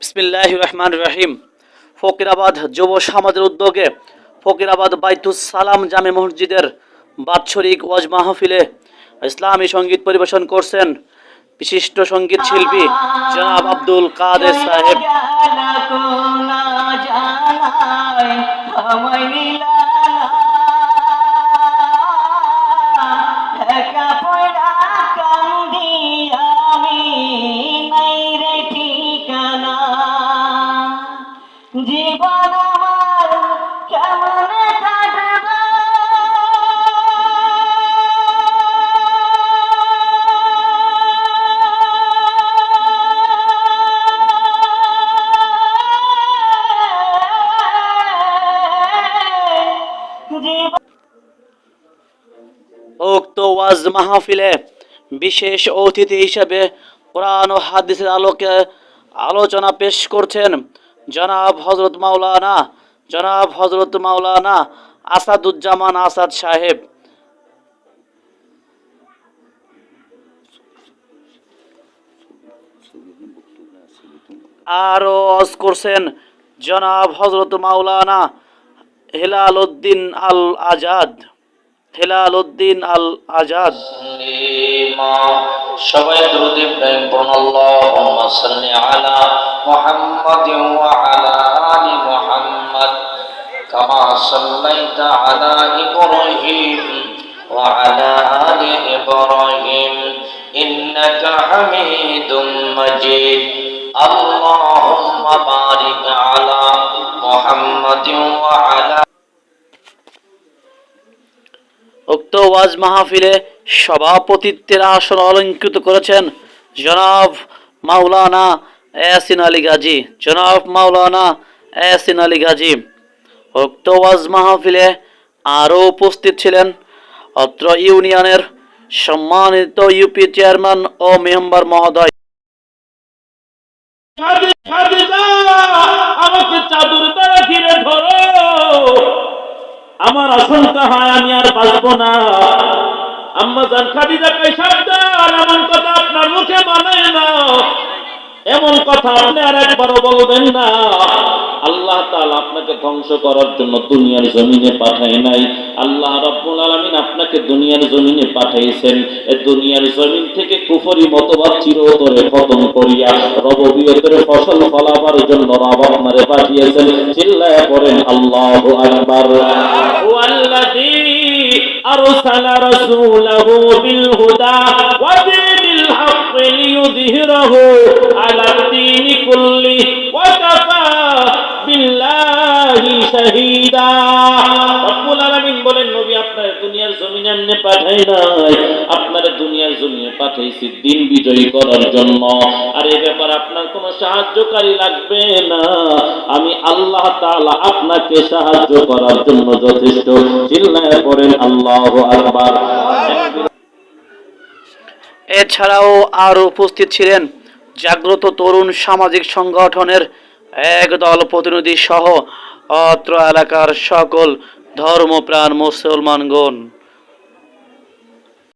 বিসমিল্লাহির রহমানির রহিম। ফকিরাবাদ যুব সমাজের উদ্যোগে ফকিরাবাদ বাইতুস সালাম জামে মসজিদের বাৎসরিক ওয়াজ মাহফিলে ইসলামী সঙ্গীত পরিবেশন করছেন বিশিষ্ট সঙ্গীত শিল্পী জনাব আব্দুল কাদের সাহেব। জীবন আমার কেমন কাটবে উক্ত ওয়াজ মাহফিলে বিশেষ অতিথি হিসেবে কোরআন ও হাদিসের আলোকে আলোচনা পেশ করছেন জনাব হযরত মাওলানা আসাদুজ্জামান আসাদ সাহেব। আরও ওয়াজ করছেন জনাব হযরত মাওলানা হেলাল উদ্দিন আল আজাদ। সবাই দরুদ ইব্রাহিম পড়ুন। আল্লাহুম্মা সাল্লি আলা মুহাম্মাদিন ওয়া আলা আলি মুহাম্মাদ কামা সাল্লাইতা আলা ইব্রাহিম ওয়া আলা আলি ইব্রাহিম ইন্নাকা হামিদুম মাজিদ। আল্লাহুম্মা বারিক আলা মুহাম্মাদিন ওয়া আলা। উক্ত ওয়াজ মাহফিলে সভাপতিত্বের আসন অলঙ্কৃত করেছেন জনাব মাওলানা ইয়াসিন আলী গাজী। উক্ত ওয়াজ মাহফিলে আরও উপস্থিত ছিলেন অত্র ইউনিয়নের সম্মানিত ইউপি চেয়ারম্যান ও মেম্বার মহোদয়। আমাকে চাদর দ্বারা ঘিরে ধরো, আমার আশঙ্কা হয় আমি আর বাঁচবো না। আম্মা জান খাদিজা কই সাবধান, এমন কথা আপনার মুখে মানায় না, এমন কথা আপনি আর একবারও বলবেন না। আল্লাহ তাআলা আপনাকে ধ্বংস করার জন্য দুনিয়ার জমিনে পাঠায় নাই। আল্লাহ রাব্বুল আলামিন আপনাকে দুনিয়ার জমিনে পাঠাইছেন এই দুনিয়ার জমিন থেকে কুফরি মতবাদ চিরতরে খতম করিয়া রববিয়তের ফসল ফলাবার জন্য রব আপনারে পাঠিয়েছেন। চিল্লায়া পড়েন আল্লাহু আকবার। ওয়াল্লাযী আরসালা রাসূলাহু বিল হুদা ওয়া দীনিল হক লিইয়ুযহিরাহু আলা দ্বীনি কুল্লি ওয়া কাফা বিল্লাহি শাহীদা। রব্বুল আলামিন বলেন, নবী আপনার দুনিয়ার জমিনে এমনি পাঠাই নাই, আপনার দুনিয়ার জমিনে পাঠাইছি দিন বিজয়ী করার জন্য। আর এই ব্যাপারে আপনার কোনো সাহায্যকারী লাগবে না, আমি আল্লাহ তাআলা আপনাকে সাহায্য করার জন্য যথেষ্ট। চিল্লায়ে পড়েন আল্লাহু আকবার। এছাড়াও আরও উপস্থিত ছিলেন জাগ্রত তরুণ সামাজিক সংগঠনের একদল প্রতিনিধি সহ অত্র এলাকার সকল ধর্মপ্রাণ মুসলমানগণ।